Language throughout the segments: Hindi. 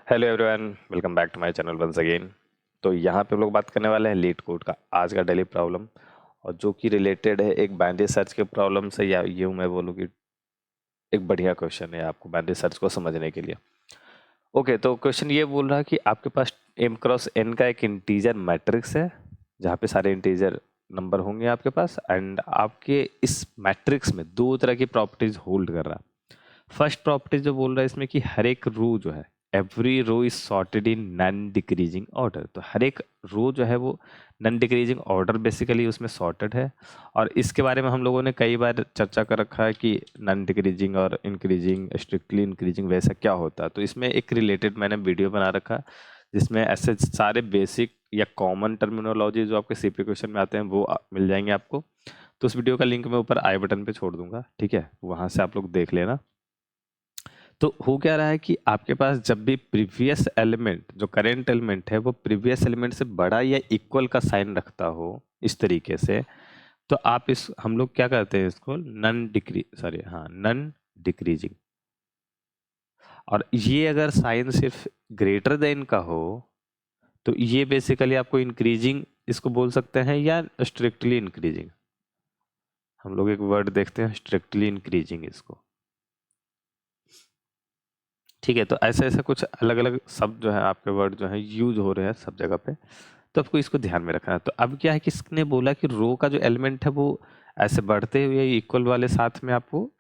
Hello everyone, welcome back to my channel once again. तो यहाँ पे हम लोग बात करने वाले हैं लीड कोड का आज का डेली प्रॉब्लम, और जो कि रिलेटेड है एक बाइनरी सर्च के प्रॉब्लम से, या यूँ मैं बोलूँ कि एक बढ़िया क्वेश्चन है आपको बाइनरी सर्च को समझने के लिए। ओके, तो क्वेश्चन ये बोल रहा है कि आपके पास m क्रॉस n का एक इंटीजर मैट्रिक्स है जहाँ पे सारे इंटीजर नंबर होंगे आपके पास, एंड आपके इस मैट्रिक्स में दो तरह की प्रॉपर्टीज होल्ड कर रहा है। फर्स्ट प्रॉपर्टी जो बोल रहा है इसमें कि हर एक रो जो है, every row is sorted in non decreasing order. तो हर एक रो जो है वो नॉन डिक्रीजिंग ऑर्डर बेसिकली उसमें सॉर्टेड है। और इसके बारे में हम लोगों ने कई बार चर्चा कर रखा है कि नॉन डिक्रीजिंग और इंक्रीजिंग, स्ट्रिक्टली इंक्रीजिंग वैसा क्या होता है। तो इसमें एक रिलेटेड मैंने वीडियो बना रखा है जिसमें ऐसे सारे बेसिक या कॉमन टर्मिनोलॉजी जो आपके सीपी क्वेश्चन में आते हैं वो मिल जाएंगे आपको। तो उस वीडियो का लिंक मैं ऊपर आई बटन पे छोड़ दूंगा, ठीक है, वहां से आप लोग देख लेना। तो हो क्या रहा है कि आपके पास जब भी प्रीवियस एलिमेंट, जो करेंट एलिमेंट है, वो प्रीवियस एलिमेंट से बड़ा या इक्वल का साइन रखता हो इस तरीके से, तो आप इस हम लोग क्या करते हैं इसको नन डिक्रीजिंग। और ये अगर साइन सिर्फ ग्रेटर देन का हो तो ये बेसिकली आपको इंक्रीजिंग इसको बोल सकते हैं, या स्ट्रिक्टली इंक्रीजिंग। हम लोग एक वर्ड देखते हैं स्ट्रिक्टली इंक्रीजिंग इसको, ठीक है। तो ऐसे ऐसे कुछ अलग अलग शब्द जो है आपके वर्ड जो है यूज हो रहे हैं सब जगह पे, तो आपको इसको ध्यान में रखना है। तो अब क्या है कि इसने बोला कि रो का जो एलिमेंट है वो ऐसे बढ़ते हुए इक्वल वाले साथ में आपको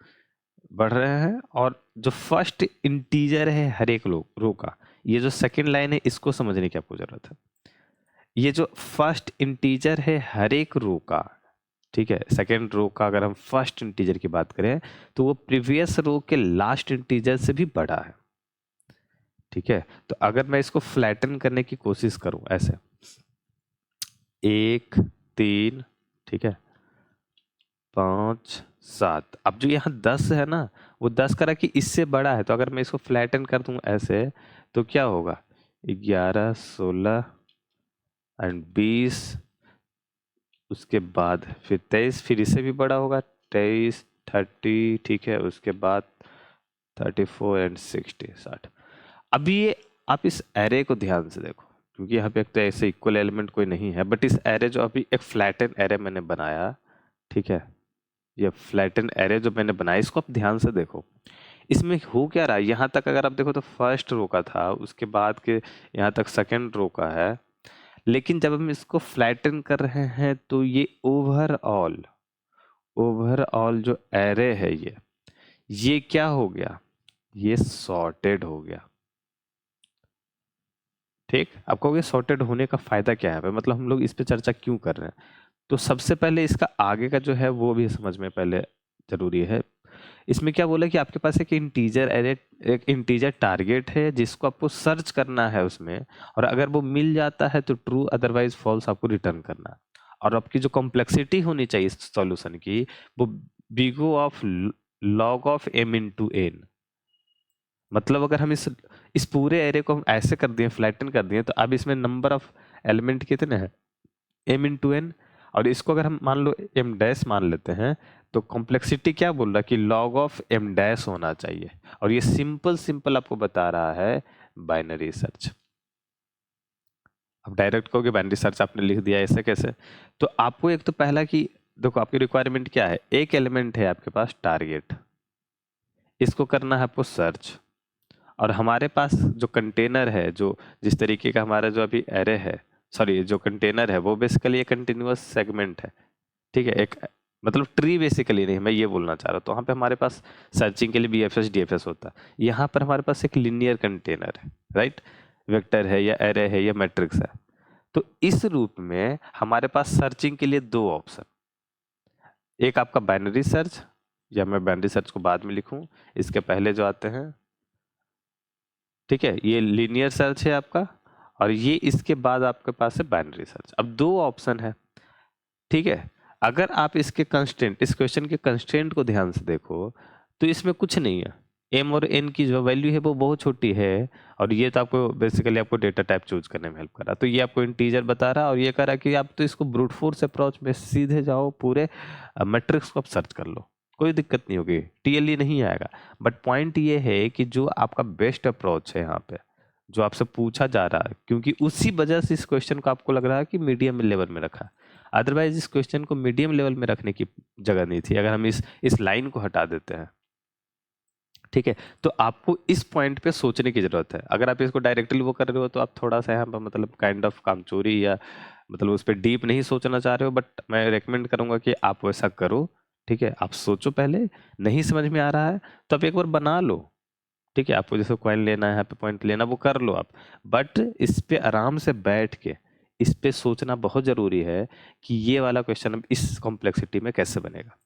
बढ़ रहे हैं, और जो फर्स्ट इंटीजर है हर एक रो का, ये जो सेकंड लाइन है इसको समझने की आपको जरूरत है। ये जो फर्स्ट इंटीजर है हर एक रो का, ठीक है, सेकेंड रो का अगर हम फर्स्ट इंटीजर की बात करें तो वो प्रीवियस रो के लास्ट इंटीजर से भी बड़ा है, ठीक है। तो अगर मैं इसको फ्लैटन करने की कोशिश करूं ऐसे 1 3, ठीक है, 5 7, अब जो यहाँ 10 है ना, वो 10 करा कि इससे बड़ा है, तो अगर मैं इसको फ्लैटन कर दूं ऐसे तो क्या होगा, 11 16 एंड 20, उसके बाद फिर 23, फिर इससे भी बड़ा होगा 23 30, ठीक है, उसके बाद 34 एंड 60। अभी ये आप इस एरे को ध्यान से देखो, क्योंकि यहाँ पे एक तो ऐसे इक्वल एलिमेंट कोई नहीं है, बट इस एरे जो अभी एक फ्लैटन एरे मैंने बनाया, ठीक है, ये फ्लैटन एरे जो मैंने बनाया इसको आप ध्यान से देखो। इसमें हो क्या रहा है, यहाँ तक अगर आप देखो तो फर्स्ट रो का था, उसके बाद के यहाँ तक सेकंड रो का है, लेकिन जब हम इसको फ्लैटन कर रहे हैं तो ये ओवरऑल ओवरऑल जो एरे है ये क्या हो गया, ये सॉर्टेड हो गया, ठीक। अब कहोगे सॉर्टेड होने का फायदा क्या है, मतलब हम लोग इस पे चर्चा क्यों कर रहे हैं। तो सबसे पहले इसका आगे का जो है वो भी समझ में पहले जरूरी है। इसमें क्या बोला कि आपके पास एक इंटीजर एरे, एक इंटीजर टारगेट है जिसको आपको सर्च करना है उसमें, और अगर वो मिल जाता है तो ट्रू, अदरवाइज फॉल्स आपको रिटर्न करना है। और आपकी जो कॉम्प्लेक्सिटी होनी चाहिए सॉल्यूशन की, वो big O of log of m into n. मतलब अगर हम इस पूरे एरे को हम ऐसे कर दिए, फ्लैटन कर दिए, तो अब इसमें नंबर ऑफ एलिमेंट कितने हैं, m इंटू एन। और इसको अगर हम मान लो m डैश मान लेते हैं, तो कॉम्प्लेक्सिटी क्या बोल रहा है कि log ऑफ m डैश होना चाहिए। और ये सिंपल सिंपल आपको बता रहा है बाइनरी सर्च। अब डायरेक्ट कहोगे बाइनरी सर्च आपने लिख दिया, ऐसे कैसे। तो आपको एक तो पहला कि देखो आपकी रिक्वायरमेंट क्या है, एक एलिमेंट है आपके पास टारगेट, इसको करना है आपको सर्च। और हमारे पास जो कंटेनर है, जो जिस तरीके का हमारा जो अभी एरे है, सॉरी जो कंटेनर है, वो बेसिकली एक कंटिन्यूअस सेगमेंट है, ठीक है, एक मतलब ट्री बेसिकली नहीं, मैं ये बोलना चाह रहा हूँ। तो वहाँ पे हमारे पास सर्चिंग के लिए BFS DFS होता है, यहाँ पर हमारे पास एक लिनियर कंटेनर है, राइट, वेक्टर है या एरे है या मैट्रिक्स है। तो इस रूप में हमारे पास सर्चिंग के लिए दो ऑप्शन, एक आपका बाइनरी सर्च, या मैं बाइनरी सर्च को बाद में लिखूं, इसके पहले जो आते हैं, ठीक है, ये लीनियर सर्च है आपका, और ये इसके बाद आपके पास है बाइनरी सर्च। अब दो ऑप्शन है, ठीक है। अगर आप इसके कंस्टेंट, इस क्वेश्चन के कंस्टेंट को ध्यान से देखो तो इसमें कुछ नहीं है, m और n की जो वैल्यू है वो बहुत छोटी है, और ये तो आपको बेसिकली आपको डेटा टाइप चूज करने में हेल्प कर रहा है। तो ये आपको इंटीजर बता रहा है, और ये कह रहा है कि आप तो इसको ब्रूट फोर्स अप्रोच में सीधे जाओ, पूरे मैट्रिक्स को आप सर्च कर लो, कोई दिक्कत नहीं होगी, TLE नहीं आएगा। बट पॉइंट ये है कि जो आपका बेस्ट अप्रोच है यहाँ पे, जो आपसे पूछा जा रहा है, क्योंकि उसी वजह से इस क्वेश्चन को आपको लग रहा है कि मीडियम लेवल में रखा है। अदरवाइज इस क्वेश्चन को मीडियम लेवल में रखने की जगह नहीं थी, अगर हम इस लाइन को हटा देते हैं। ठीक है, तो आपको इस पॉइंट पे सोचने की जरूरत है। अगर आप इसको डायरेक्टली वो कर रहे हो तो आप थोड़ा सा यहाँ पर मतलब काइंड ऑफ कामचोरी या मतलब उस पर डीप नहीं सोचना चाह रहे हो, बट मैं रेकमेंड करूंगा कि आप वैसा करो। ठीक है, आप सोचो पहले, नहीं समझ में आ रहा है तो आप एक बार बना लो। ठीक है, आपको जैसे कॉइन लेना है, यहाँ पे पॉइंट लेना, वो कर लो आप, बट इस पे आराम से बैठ के इस पे सोचना बहुत जरूरी है कि ये वाला क्वेश्चन इस कॉम्प्लेक्सिटी में कैसे बनेगा।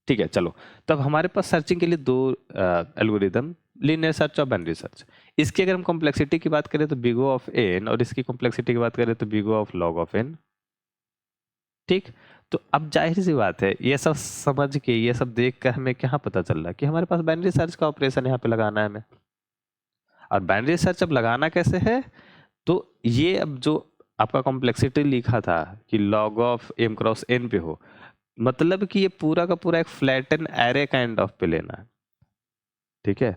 ठीक है, चलो, तब हमारे पास सर्चिंग के लिए दो एल्गोरिदम, लीनियर सर्च और बाइनरी सर्च। इसकी अगर हम कॉम्प्लेक्सिटी की बात करें तो बिग O ऑफ n, और इसकी कॉम्प्लेक्सिटी की बात करें तो big O of log of n। ठीक, तो अब जाहिर सी बात है, ये सब समझ के, ये सब देख कर हमें क्या पता चल रहा है कि हमारे पास बाइनरी सर्च का ऑपरेशन यहाँ पे लगाना है हमें। और बाइनरी सर्च अब लगाना कैसे है, तो ये अब जो आपका कॉम्प्लेक्सिटी लिखा था कि log of m cross n पे हो, मतलब कि ये पूरा का पूरा एक फ्लैटन एरे काइंड ऑफ पे लेना है। ठीक है,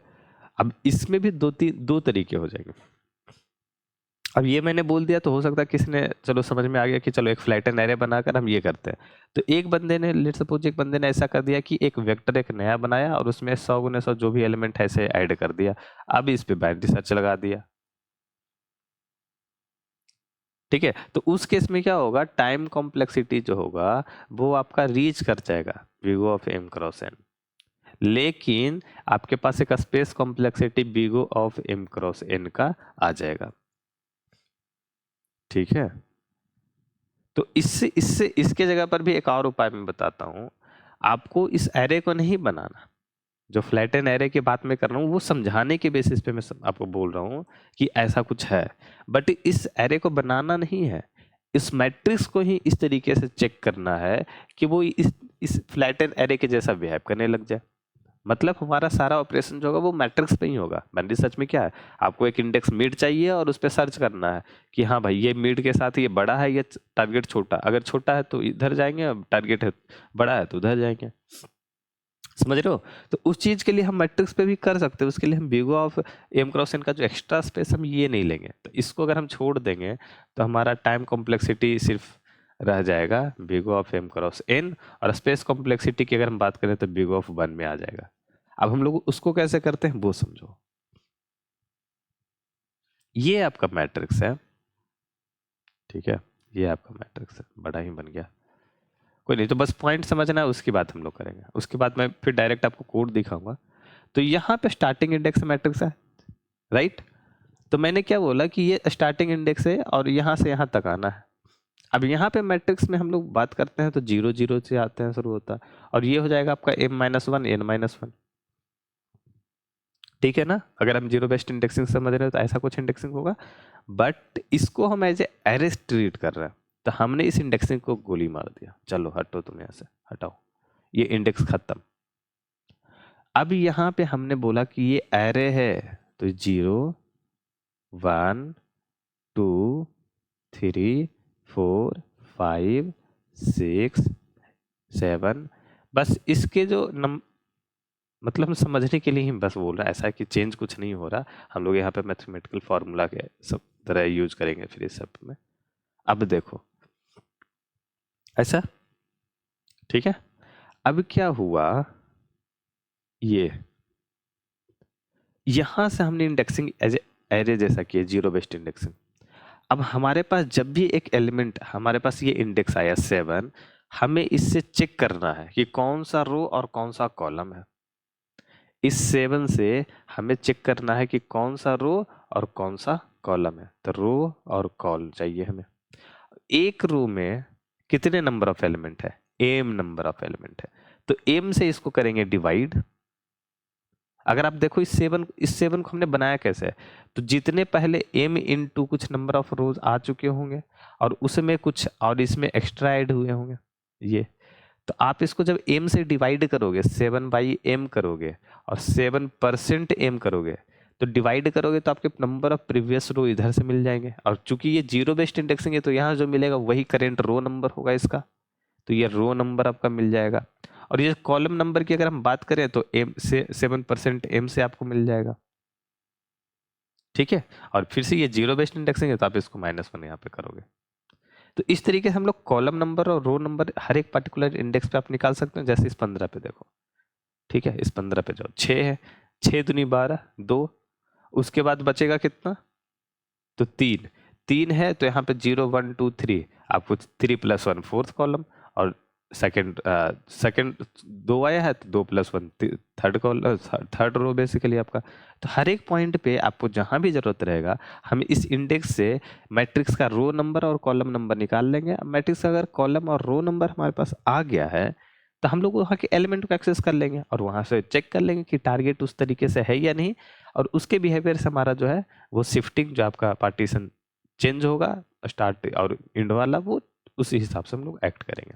अब इसमें भी दो तरीके हो जाएंगे। अब ये मैंने बोल दिया तो हो सकता है किसी ने चलो समझ में आ गया कि चलो एक फ्लैटन एरे बनाकर हम ये करते हैं। तो एक बंदे ने, लेट्स सपोज एक बंदे ने ऐसा कर दिया कि एक वेक्टर एक नया बनाया और उसमें 100 गुने 100 जो भी एलिमेंट है ऐसे ऐड कर दिया। अब इस पे बाइनरी सर्च लगा दिया। ठीक है, तो उस केस में क्या होगा, टाइम कॉम्प्लेक्सिटी जो होगा वो आपका रीच कर जाएगा big O of m cross n, लेकिन आपके पास एक space complexity big O of m cross n का आ जाएगा। ठीक है, तो इससे इससे इसके जगह पर भी एक और उपाय मैं बताता हूं। आपको इस एरे को नहीं बनाना, जो फ्लैटन एरे की बात मैं कर रहा हूँ वो समझाने के बेसिस पे मैं आपको बोल रहा हूँ कि ऐसा कुछ है, बट इस एरे को बनाना नहीं है। इस मैट्रिक्स को ही इस तरीके से चेक करना है कि वो इस फ्लैटन एरे के जैसा बिहेव करने लग जाए। मतलब हमारा सारा ऑपरेशन जो होगा वो मैट्रिक्स पे ही होगा। बाइनरी सर्च में क्या है, आपको एक इंडेक्स मिड चाहिए और उस पर सर्च करना है कि हाँ भाई ये मिड के साथ ये बड़ा है, ये टारगेट छोटा, अगर छोटा है तो इधर जाएंगे, अब टारगेट है बड़ा है तो उधर जाएंगे। समझ रहे हो, तो उस चीज के लिए हम मैट्रिक्स पे भी कर सकते हैं। उसके लिए हम big O of m cross n का जो एक्स्ट्रा स्पेस हम ये नहीं लेंगे, तो इसको अगर हम छोड़ देंगे तो हमारा टाइम कॉम्प्लेक्सिटी सिर्फ रह जाएगा big O of m cross n, और स्पेस कॉम्प्लेक्सिटी की अगर हम बात करें तो बिग O ऑफ 1 में आ जाएगा। अब हम लोग उसको कैसे करते हैं वो समझो। ये आपका मैट्रिक्स है। ठीक है, ये आपका मैट्रिक्स है, बड़ा ही बन गया, कोई नहीं, तो बस पॉइंट समझना है, उसकी बात हम लोग करेंगे। उसके बाद मैं फिर डायरेक्ट आपको कोड दिखाऊंगा। तो यहाँ पे स्टार्टिंग इंडेक्स मैट्रिक्स है, राइट। तो मैंने क्या बोला कि ये स्टार्टिंग इंडेक्स है और यहाँ से यहाँ तक आना है। अब यहाँ पे मैट्रिक्स में हम लोग बात करते हैं तो 0 0 से आते हैं, शुरू होता है, और ये हो जाएगा आपका m-1 n-1। ठीक है ना, अगर हम जीरो बेस्ड इंडेक्सिंग समझ रहे हो तो ऐसा कुछ इंडेक्सिंग होगा, बट इसको हम एज ए एरे ट्रीट कर रहे हैं, तो हमने इस इंडेक्सिंग को गोली मार दिया। चलो हटो, तुम यहाँ से हटाओ, ये इंडेक्स खत्म। अब यहाँ पे हमने बोला कि ये एरे है, तो 0 1 2 3 4 5 6 7, बस इसके जो मतलब हम समझने के लिए ही बस बोल रहा है, ऐसा है कि चेंज कुछ नहीं हो रहा। हम लोग यहाँ पे मैथमेटिकल फार्मूला के सब तरह यूज करेंगे फिर इस सब में। अब देखो ऐसा, ठीक है। अब क्या हुआ, ये यहां से हमने इंडेक्सिंग एज एरे जैसा किया, जीरो बेस्ड इंडेक्सिंग। अब हमारे पास जब भी एक एलिमेंट, हमारे पास ये इंडेक्स आया 7, हमें इससे चेक करना है कि कौन सा रो और कौन सा कॉलम है। इस 7 से हमें चेक करना है कि कौन सा रो और कौन सा कॉलम है। तो रो और कॉल चाहिए हमें। एक रो में कितने नंबर ऑफ एलिमेंट है, m नंबर ऑफ एलिमेंट है, तो m से इसको करेंगे डिवाइड। अगर आप देखो इस सेवन को हमने बनाया कैसे है, तो जितने पहले m इंटू कुछ नंबर ऑफ रोज आ चुके होंगे और उसमें कुछ और इसमें एक्स्ट्रा ऐड हुए होंगे, ये तो आप इसको जब m से डिवाइड करोगे, 7/m करोगे और 7% m करोगे, तो डिवाइड करोगे तो आपके नंबर ऑफ प्रीवियस रो इधर से मिल जाएंगे। और चूंकि ये जीरो बेस्ड इंडेक्सिंग है तो यहाँ जो मिलेगा वही करेंट रो नंबर होगा इसका, तो ये रो नंबर आपका मिल जाएगा। और ये कॉलम नंबर की अगर हम बात करें तो m से 7% m से आपको मिल जाएगा। ठीक है। और फिर से ये जीरो बेस्ड इंडेक्सिंग है तो आप इसको -1 यहाँ पे करोगे। तो इस तरीके से हम लोग कॉलम नंबर और रो नंबर हर एक पर्टिकुलर इंडेक्स पे आप निकाल सकते हैं। जैसे इस 15 पे देखो, ठीक है, इस 15 पे जाओ, 6 है, 6 दूनी 12, 2, उसके बाद बचेगा कितना, तो 3, 3 है तो यहाँ पे 0 1 2 3, आपको 3 + 1 फोर्थ कॉलम, और सेकंड 2 आया है तो 2 + 1 third column, third row basically आपका। तो हर एक पॉइंट पे आपको जहां भी जरूरत रहेगा हम इस इंडेक्स से मैट्रिक्स का रो नंबर और कॉलम नंबर निकाल लेंगे। मैट्रिक्स का अगर कॉलम और रो नंबर हमारे पास आ गया है तो हम लोग वहाँ के एलिमेंट को एक्सेस कर लेंगे और वहां से चेक कर लेंगे कि टारगेट उस तरीके से है या नहीं, और उसके बिहेवियर से हमारा जो है वो शिफ्टिंग जो आपका पार्टीशन चेंज होगा, स्टार्ट और एंड वाला, वो उसी हिसाब से हम लोग एक्ट करेंगे।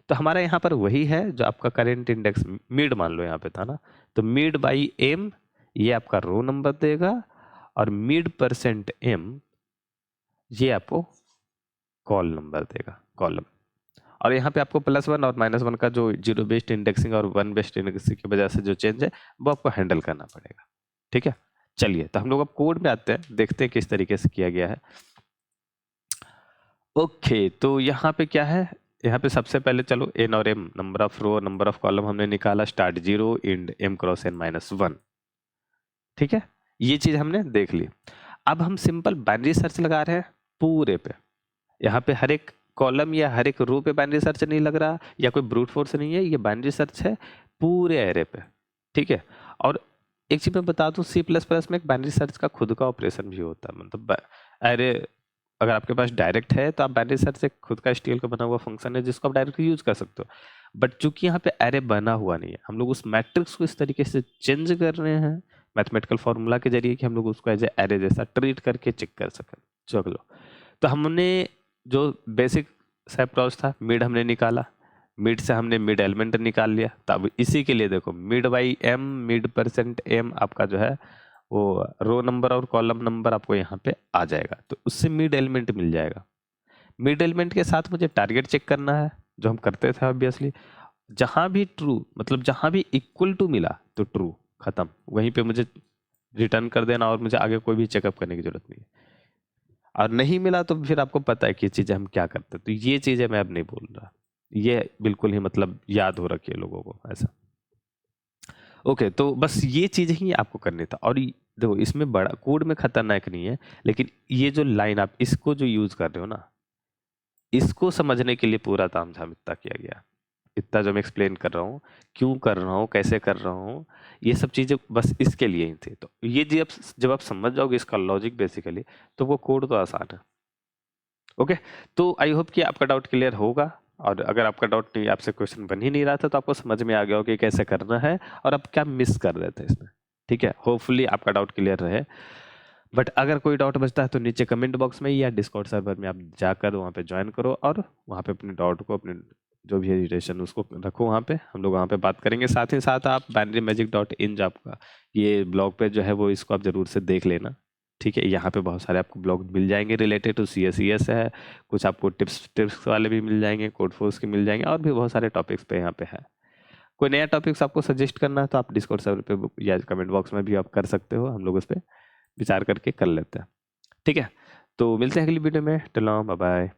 तो हमारा यहाँ पर वही है जो आपका करेंट इंडेक्स मिड मान लो यहाँ पे था ना, तो मिड बाई एम ये आपका रो नंबर देगा, और मिड परसेंट एम ये आपको कॉल नंबर देगा, कॉलम। और यहाँ पे आपको +1 और -1 का जो जीरो बेस्ड इंडेक्सिंग और 1 बेस्ड इंडेक्सिंग की वजह से जो चेंज है वो आपको हैंडल करना पड़ेगा। ठीक है, चलिए तो हम लोग अब कोड में आते हैं, देखते हैं किस तरीके से किया गया है। ओके, तो यहाँ पे क्या है, यहाँ पे सबसे पहले चलो n और m number of row number of column हमने निकाला, start 0 and m cross n -1। ठीक है, ये चीज हमने देख ली। अब हम सिंपल बाइनरी सर्च लगा रहे हैं पूरे पे। यहाँ पे हर एक कॉलम या हर एक रो पे बाइनरी सर्च नहीं लग रहा, या कोई ब्रूट फोर्स नहीं है, ये बाइनरी सर्च है पूरे एरे पे। ठीक है, और एक चीज मैं बता दूं, C++ में एक बाइनरी सर्च का खुद का ऑपरेशन भी होता है। मतलब एरे अगर आपके पास डायरेक्ट है तो आप बाइनरी सर्च से खुद का STL का बना हुआ फंक्शन है जिसको आप डायरेक्ट यूज कर सकते हो। बट चूंकि यहाँ पे एरे बना हुआ नहीं है, हम लोग उस मैट्रिक्स को इस तरीके से चेंज कर रहे हैं मैथमेटिकल फॉर्मूला के जरिए कि हम लोग उसको एज ए एरे जैसा ट्रीट करके चेक कर सकें। चलो, तो हमने जो बेसिक अप्रोच था, मिड हमने निकाला, मिड से हमने मिड एलिमेंट निकाल लिया। तब इसी के लिए देखो mid by m, mid percent m आपका जो है वो रो नंबर और कॉलम नंबर आपको यहाँ पे आ जाएगा, तो उससे मिड एलिमेंट मिल जाएगा। मिड एलिमेंट के साथ मुझे टारगेट चेक करना है, जो हम करते थे ऑब्वियसली। जहां भी ट्रू, मतलब जहां भी इक्वल टू मिला तो ट्रू, खत्म, वहीं पे मुझे रिटर्न कर देना और मुझे आगे कोई भी चेकअप करने की जरूरत नहीं है। और नहीं मिला तो फिर आपको पता है कि चीजें हम क्या करते हैं, तो ये चीजें मैं अब नहीं बोल रहा, ये बिल्कुल ही मतलब याद हो रखी है लोगों को ऐसा। ओके, तो बस ये चीज ही आपको करनी था। और देखो इसमें बड़ा कोड में खतरनाक नहीं है, लेकिन ये जो लाइन आप इसको जो यूज कर रहे हो ना, इसको समझने के लिए पूरा तामझाम इतना किया गया। इतना जो मैं एक्सप्लेन कर रहा हूँ, क्यों कर रहा हूँ, कैसे कर रहा हूँ, ये सब चीजें बस इसके लिए ही थी। तो ये जब आप समझ जाओगे इसका लॉजिक बेसिकली, तो वो कोड तो आसान है। ओके, तो आई होप कि आपका डाउट क्लियर होगा। और अगर आपका डाउट नहीं, आपसे क्वेश्चन बन ही नहीं रहा था, तो आपको समझ में आ गया हो कि कैसे करना है और आप क्या मिस कर रहे थे इसमें। ठीक है, होपफुली आपका डाउट क्लियर रहे। बट अगर कोई डाउट बचता है तो नीचे कमेंट बॉक्स में या डिस्कॉर्ड सर्वर में आप जाकर वहाँ पे ज्वाइन करो और वहाँ पे अपने डाउट को, अपने जो भी हेजिटेशन उसको रखो वहाँ पे, हम लोग वहाँ पे बात करेंगे। साथ ही साथ आप binarymagic.in जो आपका ये ब्लॉग पेज जो है वो इसको आप ज़रूर से देख लेना। ठीक है, यहाँ पे बहुत सारे आपको ब्लॉग मिल जाएंगे रिलेटेड टू CSES है, कुछ आपको टिप्स वाले भी मिल जाएंगे, कोड फोर्स के मिल जाएंगे, और भी बहुत सारे टॉपिक्स पे यहाँ पे है। कोई नया टॉपिक्स आपको सजेस्ट करना है तो आप डिस्कॉर्ड सर्वर पे या कमेंट बॉक्स में भी आप कर सकते हो, हम लोग उस पर विचार करके कर लेते हैं। ठीक है, तो मिलते हैं अगली वीडियो में। Till now, bye bye.